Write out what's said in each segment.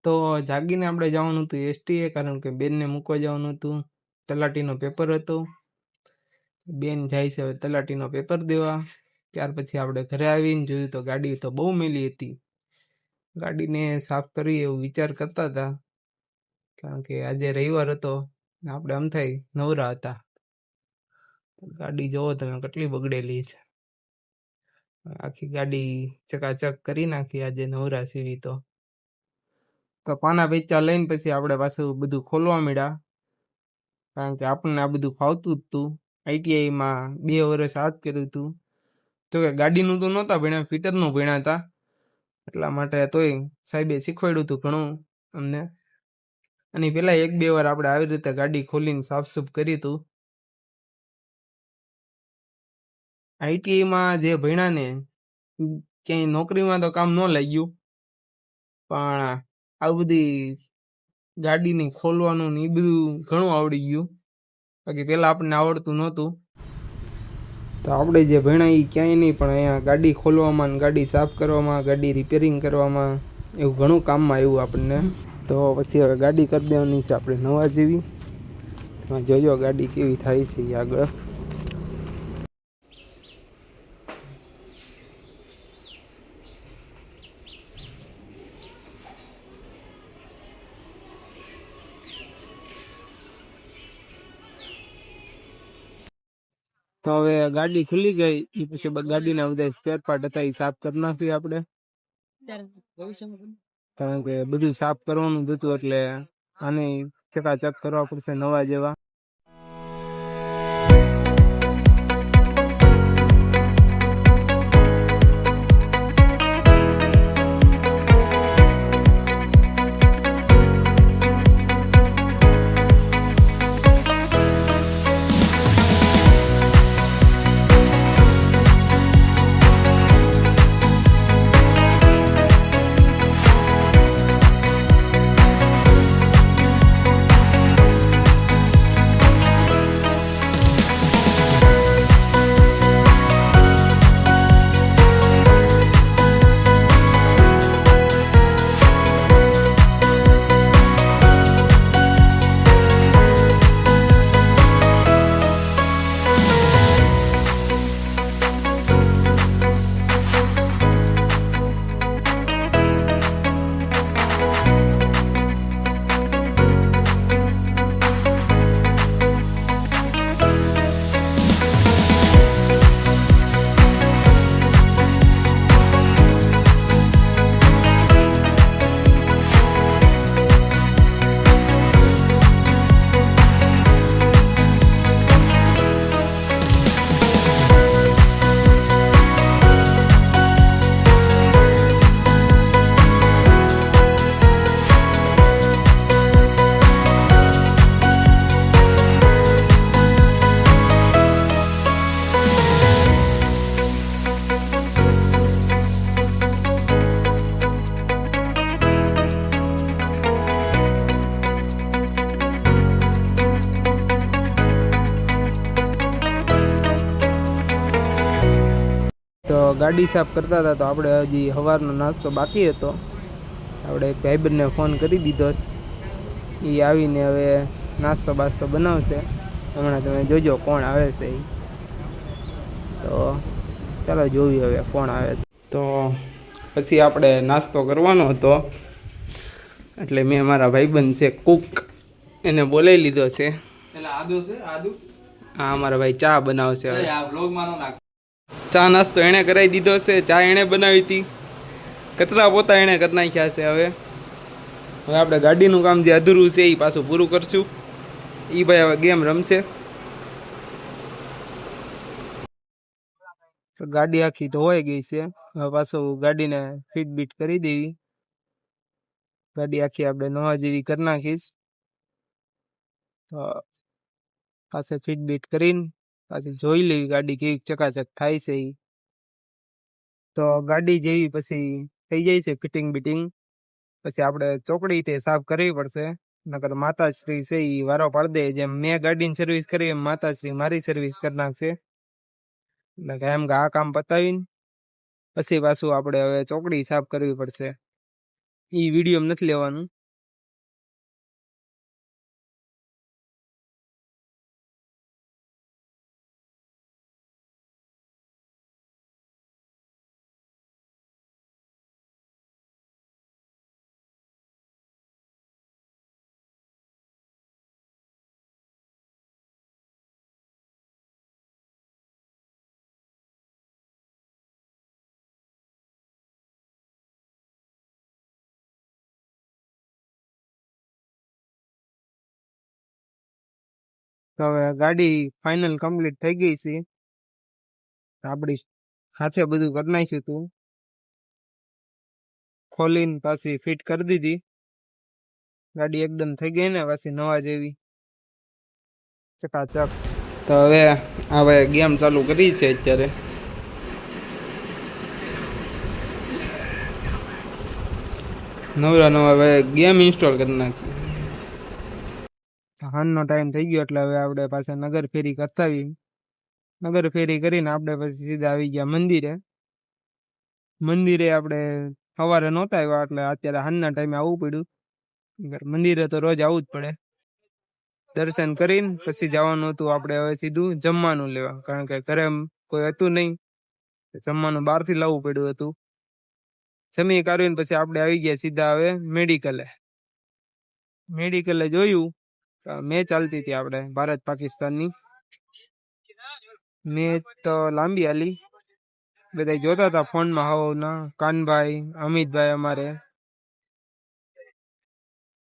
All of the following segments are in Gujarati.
તો જાગીને આપણે જવાનું હતું એસટીએ, કારણ કે બેનને મૂકવા જવાનું હતું. તલાટીનો પેપર હતો. બેન જાય છે હવે તલાટીનો પેપર દેવા. ત્યાર પછી આપણે ઘરે આવીને જોયું તો ગાડી તો બહુ મેલી હતી. ગાડીને સાફ કરી એવું વિચાર કરતા હતા, કારણ કે આજે રવિવાર હતો ને આપણે આમ થાય નવરા હતા. ગાડી જોવો તમે કેટલી બગડેલી છે. આખી ગાડી ચકાચક કરી નાખી આજે નવરા સીવી તો પાના વેચા લઈને પછી આપણે પાછું બધું ખોલવા મળ્યા, કારણ કે આપણને આ બધું ફાવતું જ હતું. આઈટીઆઈમાં 2 વર્ષ આ જ કર્યું હતું. તો કે ગાડીનું તો નહોતા ભણ્યા, ફિટરનું ભણ્યા હતા. એટલા માટે તોય સાહેબે શીખવાડ્યું હતું ઘણું અમને. અને પેલા 1-2 વાર આપણે આવી રીતે ગાડી ખોલીને સાફસૂફ કરી હતું. આઈટીઆઈમાં જે ભણ્યા ને ક્યાંય નોકરીમાં તો કામ ન લાગ્યું, પણ આ બધી ગાડીને ખોલવાનું ને એ બધું ઘણું આવડી ગયું. બાકી પહેલાં આપણને આવડતું નહોતું. તો આપણે જે ભણ્યા એ ક્યાંય નહીં, પણ અહીંયા ગાડી ખોલવામાં, ગાડી સાફ કરવામાં, ગાડી રિપેરિંગ કરવામાં એવું ઘણું કામમાં આવ્યું આપણને. તો પછી હવે ગાડી કરી દેવાની છે આપણે નવા જેવી. જોજો ગાડી કેવી થાય છે આગળ. તો હવે ગાડી ખુલી ગઈ, એ પછી ગાડીના બધા સ્પેર પાર્ટ હતા એ સાફ કરી નાખીએ આપણે, કારણ કે બધું સાફ કરવાનું જ હતું. એટલે આને ચકાચક કરવા પડશે નવા જેવા. તો ગાડી સાફ કરતા હતા, તો આપણે હજી સવારનો નાસ્તો બાકી હતો. આપણે એક ભાઈબંધને ફોન કરી દીધો છે, એ આવીને હવે નાસ્તો બાસ્તો બનાવશે. હમણાં તમે જોજો કોણ આવે છે એ. તો ચાલો જોઈએ હવે કોણ આવે છે. તો પછી આપણે નાસ્તો કરવાનો હતો, એટલે મેં મારા ભાઈબંધ છે કુક, એને બોલાવી લીધો છે. હા, મારા ભાઈ ચા બનાવશે હવે. ચા નાસ્તો એણે કરાવી દીધો છે. ચા એણે બનાવી હતી, કચરા પોતા એણે કરી નાખ્યા છે. હવે આપણે ગાડીનું કામ જે અધૂરું છે એ પાછું પૂરું કરશું. એ ભાઈ હવે ગેમ રમશે. તો ગાડી આખી ધોવાઈ ગઈ છે. હવે પાછું ગાડીને ફીટ બીટ કરી દેવી. ગાડી આખી આપણે નવા જેવી કરી નાખીશ. તો પાસે ફીટ બીટ કરીને પાછી જોઈ લેવી ગાડી કેવી ચકાચક થાય છે. તો ગાડી જેવી પછી થઈ જાય છે ફિટિંગ બીટિંગ, પછી આપણે ચોકડી તે સાફ કરવી પડશે. નકર માતાશ્રી છે એ વારો પાડી દે. જેમ મેં ગાડીની સર્વિસ કરી એમ માતાશ્રી મારી સર્વિસ કરી નાખશે. એટલે એમ કે આ કામ પતાવીને પછી પાછું આપણે હવે ચોકડી સાફ કરવી પડશે. એ વિડીયો નથી લેવાનું. તો હવે ગાડી ફાઇનલ કમ્પ્લીટ થઈ ગઈ છે. આપણી હાથે બધું કરી નાખ્યું હતું, ખોલીને પાછી ફિટ કરી દીધી. ગાડી એકદમ થઈ ગઈ ને પાછી નવા જેવી ચકાચક. તો હવે ગેમ ચાલુ કરી છે અત્યારે. નવા હવે ગેમ ઇન્સ્ટોલ કરી નાખી. હાનનો ટાઈમ થઈ ગયો એટલે હવે આપણે પાછા નગર ફેરી કરતા આવી. નગર ફેરી કરીને આપણે પછી સીધા આવી ગયા મંદિરે. આપણે સવારે નહોતા આવ્યા એટલે અત્યારે હાનના ટાઈમે આવવું પડ્યું. મંદિરે તો રોજ આવવું જ પડે. દર્શન કરીને પછી જવાનું હતું આપણે હવે સીધું જમવાનું લેવા, કારણ કે ઘરે કોઈ હતું નહીં, જમવાનું બહારથી લાવવું પડ્યું હતું. જમી કરીને પછી આપણે આવી ગયા સીધા હવે મેડિકલે જોયું મેચ ચાલતી હતી આપણે ભારત પાકિસ્તાનની. મેચ તો લાંબી હાલી, બધા જોતા હતા ફોનમાં. હવના કાનભાઈ, અમિતભાઈ,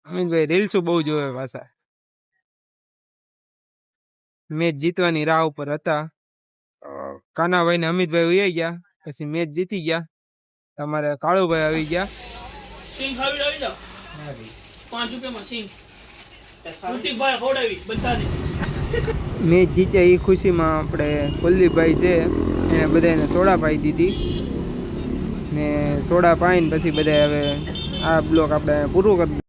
અમિતભાઈ રીલ્સો બહુ જોવે પાછા. મેચ જીતવાની રાહ ઉપર હતા. કાનાભાઈ ને અમિતભાઈ ઉઈ ગયા, પછી મેચ જીતી ગયા. તમારે કાળુભાઈ આવી ગયા. મેચ જીત્યા એ ખુશીમાં આપણે કુલદીપભાઈ છે એને બધાને સોડા પાઈ દીધી ને સોડા પાઈને પછી બધા હવે આ બ્લોક આપણે પૂરું કરી